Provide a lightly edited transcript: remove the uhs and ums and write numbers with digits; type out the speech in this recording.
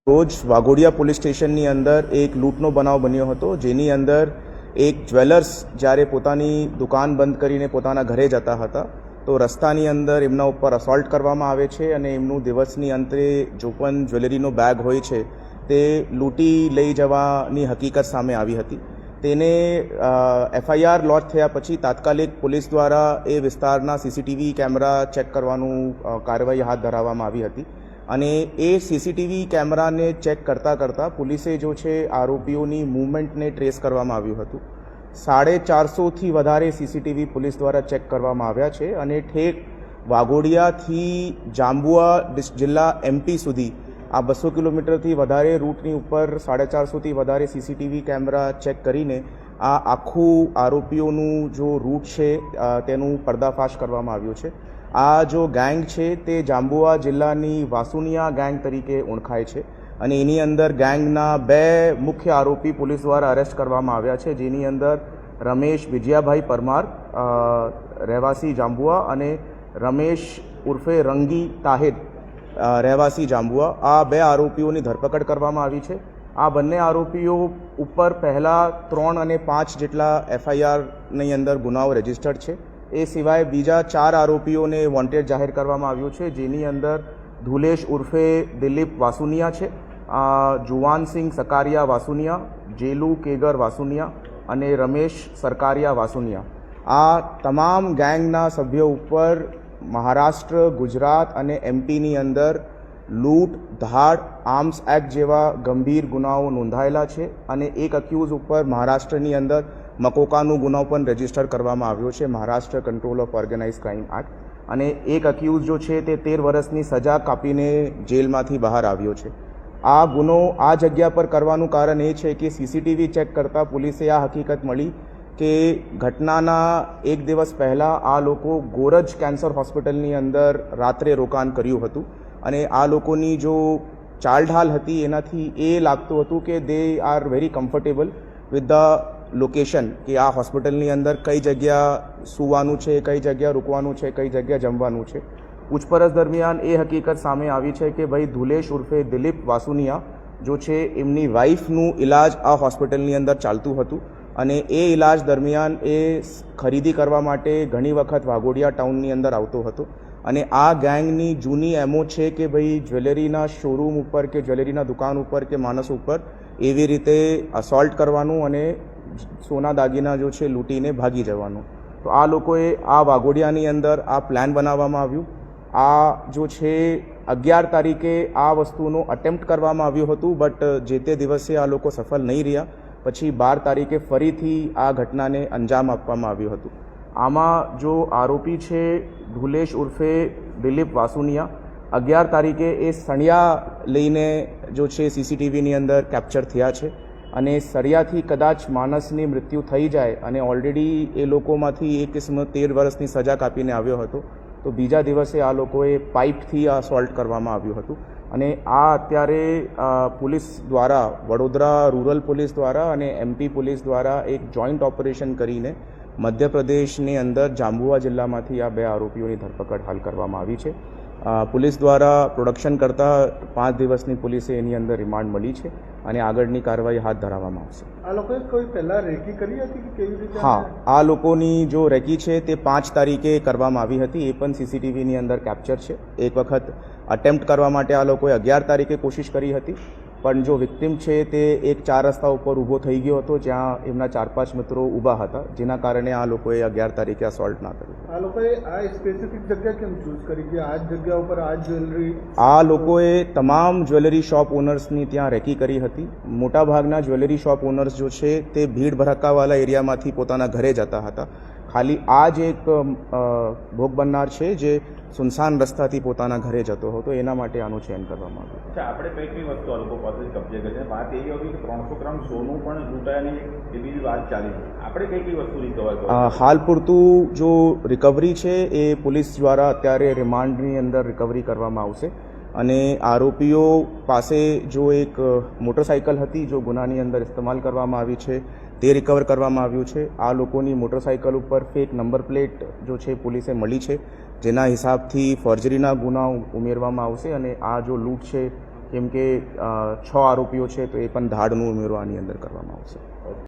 રોજ વાઘોડિયા પોલીસ સ્ટેશનની અંદર એક લૂંટનો બનાવ બન્યો હતો, જેની અંદર એક જ્વેલર્સ જ્યારે પોતાની દુકાન બંધ કરીને પોતાના ઘરે જતા હતા તો રસ્તાની અંદર એમના ઉપર અસોલ્ટ કરવામાં આવે છે અને એમનું દિવસની અંતે જો પણ જ્વેલરીનો બેગ હોય છે તે લૂંટી લઈ જવાની હકીકત સામે આવી હતી. તેને FIR લોન્ચ થયા પછી તાત્કાલિક પોલીસ દ્વારા એ વિસ્તારના CCTV કેમેરા ચેક કરવાનું કાર્યવાહી હાથ ધરવામાં આવી હતી અને એ CCTV કેમેરાને ચેક કરતાં પોલીસે જો છે આરોપીઓની મૂવમેન્ટને ટ્રેસ કરવામાં આવ્યું હતું. 450થી વધારે CCTV પોલીસ દ્વારા ચેક કરવામાં આવ્યા છે અને ઠેક વાઘોડિયાથી જાંબુઆ જિલ્લા MP સુધી આ 200 કિલોમીટરથી વધારે રૂટની ઉપર 450થી વધારે CCTV કેમેરા ચેક કરીને આ આખું આરોપીઓનું જો રૂટ છે તેનું પર્દાફાશ કરવામાં આવ્યું છે. આ જો ગેંગ છે તે જાંબુઆ જિલ્લાની વાસુનિયા ગેંગ તરીકે ઓળખાય છે અને એની અંદર ગેંગના 2 મુખ્ય આરોપી પોલીસ દ્વારા અરેસ્ટ કરવામાં આવ્યા છે, જેની અંદર રમેશ વિજયાભાઈ પરમાર રહેવાસી જાંબુઆ અને રમેશ ઉર્ફે રંગી તાહિર રહેવાસી જાંબુઆ. આ 2 આરોપીઓની ધરપકડ કરવામાં આવી છે. આ બંને આરોપીઓ ઉપર પહેલાં 3 અને 5 જેટલા FIRની અંદર ગુનાઓ રજીસ્ટર્ડ છે. એ સિવાય બીજા 4 આરોપીઓને વોન્ટેડ જાહેર કરવામાં આવ્યું છે, જેની અંદર ધુલેશ ઉર્ફે દિલીપ વાસુનિયા છે, જુવાનસિંહ સકારિયા વાસુનિયા, જેલુ કેગર વાસુનિયા અને રમેશ સરકારિયા વાસુનિયા. આ તમામ ગેંગના સભ્યો ઉપર મહારાષ્ટ્ર, ગુજરાત અને MPની અંદર લૂંટ, ધાડ, આર્મ્સ એક્ટ જેવા ગંભીર ગુનાઓ નોંધાયેલા છે અને એક અક્યુઝ ઉપર મહારાષ્ટ્રની અંદર મકોકાનો ગુનો પણ રજીસ્ટર કરવામાં આવ્યો છે, Maharashtra control of organize crime act, અને એક અક્યુઝ જો છે તે 13 વર્ષની સજા કાપીને જેલમાંથી બહાર આવ્યો છે. આ ગુનો આ જગ્યા પર કરવાનું કારણ એ છે કે CCTV ચેક કરતાં પોલીસે આ હકીકત મળી કે ઘટનાના એક દિવસ પહેલાં આ લોકો ગોરજ કેન્સર હોસ્પિટલની અંદર રાત્રે રોકાણ કર્યું હતું અને આ લોકોની જો ચાલઢાલ હતી એનાથી એ લાગતું હતું કે they are very comfortable with the location, કે આ હોસ્પિટલની અંદર કઈ જગ્યા સૂવાનું છે, કઈ જગ્યા રૂકવાનું છે, કઈ જગ્યા જમવાનું છે. પૂછપરછ દરમિયાન એ હકીકત સામે આવી છે કે ભાઈ ધુલેશ ઉર્ફે દિલીપ વાસુનિયા જો છે એમની વાઈફનું ઇલાજ આ હોસ્પિટલની અંદર ચાલતું હતું અને એ ઇલાજ દરમિયાન એ ખરીદી કરવા માટે ઘણી વખત વાઘોડિયા ટાઉનની અંદર આવતો હતો અને આ ગેંગની જૂની એમો છે કે ભાઈ જ્વેલરીના શોરૂમ ઉપર કે જ્વેલરીના દુકાન ઉપર કે માણસ ઉપર એવી રીતે અસોલ્ટ કરવાનું અને સોના દાગીના જો છે લૂંટીને ભાગી જવાનું. તો આ લોકોએ આ વાઘોડિયાની અંદર આ પ્લાન બનાવવામાં આવ્યું. આ જો છે 11 તારીખે આ વસ્તુનો અટેમ્પ્ટ કરવામાં આવ્યું હતું, બટ જે તે દિવસે આ લોકો સફળ નહીં રહ્યા. પછી 12 તારીખે ફરીથી આ ઘટનાને અંજામ આપવામાં આવ્યું હતું. આમાં જો આરોપી છે ધુલેશ ઉર્ફે દિલીપ વાસુનિયા, 11 તારીખે એ સળિયા લઈને જો છે CCTVની અંદર કેપ્ચર થયા છે અને સળિયાથી કદાચ માણસની મૃત્યુ થઈ જાય અને ઓલરેડી એ લોકોમાંથી એક કિસ્મ 13 વર્ષની સજા કાપીને આવ્યો હતો, તો બીજા દિવસે આ લોકોએ પાઇપથી આ અસોલ્ટ કરવામાં આવ્યું હતું અને આ અત્યારે પોલીસ દ્વારા, વડોદરા રૂરલ પોલીસ દ્વારા અને MP પોલીસ દ્વારા એક જોઈન્ટ ઓપરેશન કરીને મધ્યપ્રદેશની અંદર જાંબુઆ જિલ્લામાંથી આ 2 આરોપીઓની ધરપકડ હાલ કરવામાં આવી છે. પોલીસ દ્વારા પ્રોડક્શન કરતાં 5 દિવસની પોલીસે એની અંદર રિમાન્ડ મળી છે અને આગળની કાર્યવાહી હાથ ધરવામાં આવશે. આ લોકોએ કોઈ પહેલાં રેકી કરી હતી કે કેવી રીતે? હા, આ લોકોની જો રેકી છે તે 5 તારીખે કરવામાં આવી હતી, એ પણ CCTVની અંદર કેપ્ચર છે. એક વખત અટેમ્પ્ટ કરવા માટે આ લોકોએ 11 તારીખે કોશિશ કરી હતી, પણ જો વિક્ટિમ છે તે એક 4 રસ્તા ઉપર ઊભો થઈ ગયો હતો જ્યાં એમના 4-5 મિત્રો ઊભા હતા, જેના કારણે આ લોકોએ 11 તારીખે અસોલ્ટ ના કર્યું. આ લોકોએ આ સ્પેસિફિક જગ્યા કેમ ચૂઝ કરી કે આ જગ્યા ઉપર આ જ્વેલરી? આ લોકોએ તમામ જ્વેલરી શોપ ઓનર્સની ત્યાં રેકી કરી હતી. મોટાભાગના જ્વેલરી શોપ ઓનર્સ જો છે તે ભીડ ભડકાવાળા એરિયામાંથી પોતાના ઘરે જતા હતા. ખાલી આ જ એક ભોગ બનનાર છે જે સુનસાન રસ્તાથી પોતાના ઘરે જતો હતો, એના માટે આનું ચયન કરવામાં આવ્યું. આપણે કઈ કઈ વસ્તુ આ લોકો પાસે કબજે કરી? વાત એવી હતી કે 300 ગ્રામ સોનું પણ લૂંટાયાની એવી વાત ચાલી છે. આપણે કઈ કઈ વસ્તુ રિકવર કરી? હાલ પૂરતું જો રિકવરી છે એ પોલીસ દ્વારા અત્યારે રિમાન્ડની અંદર રિકવરી કરવામાં આવશે અને આરોપીઓ પાસે જો એક મોટરસાઇકલ હતી જો ગુનાની અંદર ઇસ્તેમાલ કરવામાં આવી છે તે રિકવર કરવામાં આવ્યું છે. આ લોકોની મોટરસાઇકલ ઉપર ફેક નંબર પ્લેટ જો છે પોલીસે મળી છે, જેના હિસાબથી ફોર્જરીના ગુનાઓ ઉમેરવામાં આવશે અને આ જો લૂંટ છે કેમ કે 6 આરોપીઓ છે તો એ પણ ધાડનું ઉમેરો આની અંદર કરવામાં આવશે.